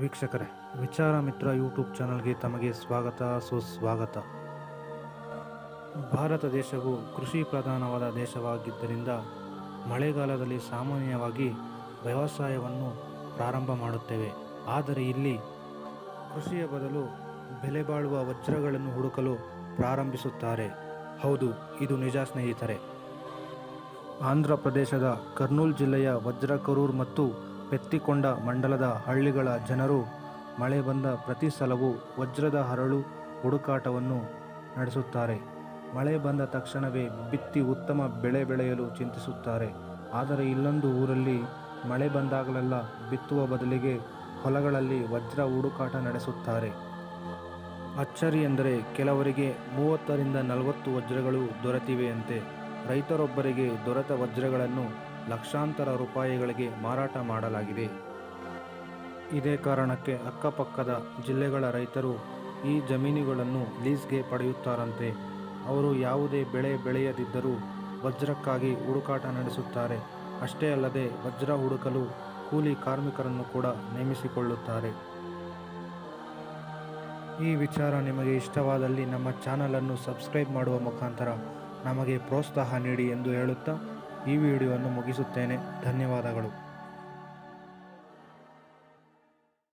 ವೀಕ್ಷಕರೇ, ವಿಚಾರ ಮಿತ್ರ ಯೂಟ್ಯೂಬ್ ಚಾನಲ್ಗೆ ತಮಗೆ ಸ್ವಾಗತ ಸುಸ್ವಾಗತ. ಭಾರತ ದೇಶವು ಕೃಷಿ ಪ್ರಧಾನವಾದ ದೇಶವಾಗಿದ್ದರಿಂದ ಮಳೆಗಾಲದಲ್ಲಿ ಸಾಮಾನ್ಯವಾಗಿ ವ್ಯವಸಾಯವನ್ನು ಪ್ರಾರಂಭ ಮಾಡುತ್ತೇವೆ. ಆದರೆ ಇಲ್ಲಿ ಕೃಷಿಯ ಬದಲು ಬೆಲೆ ಬಾಳುವ ವಜ್ರಗಳನ್ನು ಹುಡುಕಲು ಪ್ರಾರಂಭಿಸುತ್ತಾರೆ. ಹೌದು, ಇದು ನಿಜ ಸ್ನೇಹಿತರೆ. ಆಂಧ್ರ ಪ್ರದೇಶದ ಕರ್ನೂಲ್ ಜಿಲ್ಲೆಯ ವಜ್ರಕರೂರ್ ಮತ್ತು ಪೆತ್ತಿಕೊಂಡ ಮಂಡಲದ ಹಳ್ಳಿಗಳ ಜನರು ಮಳೆ ಬಂದ ಪ್ರತಿ ಸಲವೂ ವಜ್ರದ ಹರಳು ಹುಡುಕಾಟವನ್ನು ನಡೆಸುತ್ತಾರೆ. ಮಳೆ ಬಂದ ತಕ್ಷಣವೇ ಬಿತ್ತಿ ಉತ್ತಮ ಬೆಳೆ ಬೆಳೆಯಲು ಚಿಂತಿಸುತ್ತಾರೆ. ಆದರೆ ಇಲ್ಲೊಂದು ಊರಲ್ಲಿ ಮಳೆ ಬಂದಾಗಲೆಲ್ಲ ಬಿತ್ತುವ ಬದಲಿಗೆ ಹೊಲಗಳಲ್ಲಿ ವಜ್ರ ಹುಡುಕಾಟ ನಡೆಸುತ್ತಾರೆ. ಅಚ್ಚರಿ ಎಂದರೆ ಕೆಲವರಿಗೆ 30ರಿಂದ 40 ವಜ್ರಗಳು ದೊರೆತಿವೆಯಂತೆ. ರೈತರೊಬ್ಬರಿಗೆ ದೊರೆತ ವಜ್ರಗಳನ್ನು ಲಕ್ಷಾಂತರ ರೂಪಾಯಿಗಳಿಗೆ ಮಾರಾಟ ಮಾಡಲಾಗಿದೆ. ಇದೇ ಕಾರಣಕ್ಕೆ ಅಕ್ಕಪಕ್ಕದ ಜಿಲ್ಲೆಗಳ ರೈತರು ಈ ಜಮೀನುಗಳನ್ನು ಲೀಸ್ಗೆ ಪಡೆಯುತ್ತಾರಂತೆ. ಅವರು ಯಾವುದೇ ಬೆಳೆ ಬೆಳೆಯದಿದ್ದರೂ ವಜ್ರಕ್ಕಾಗಿ ಹುಡುಕಾಟ ನಡೆಸುತ್ತಾರೆ. ಅಷ್ಟೇ ಅಲ್ಲದೆ ವಜ್ರ ಹುಡುಕಲು ಕೂಲಿ ಕಾರ್ಮಿಕರನ್ನು ಕೂಡ ನೇಮಿಸಿಕೊಳ್ಳುತ್ತಾರೆ. ಈ ವಿಚಾರ ನಿಮಗೆ ಇಷ್ಟವಾದಲ್ಲಿ ನಮ್ಮ ಚಾನಲನ್ನು ಸಬ್ಸ್ಕ್ರೈಬ್ ಮಾಡುವ ಮುಖಾಂತರ ನಮಗೆ ಪ್ರೋತ್ಸಾಹ ನೀಡಿ ಎಂದು ಹೇಳುತ್ತಾ ಈ ವಿಡಿಯೋವನ್ನು ಮುಗಿಸುತ್ತೇನೆ. ಧನ್ಯವಾದಗಳು.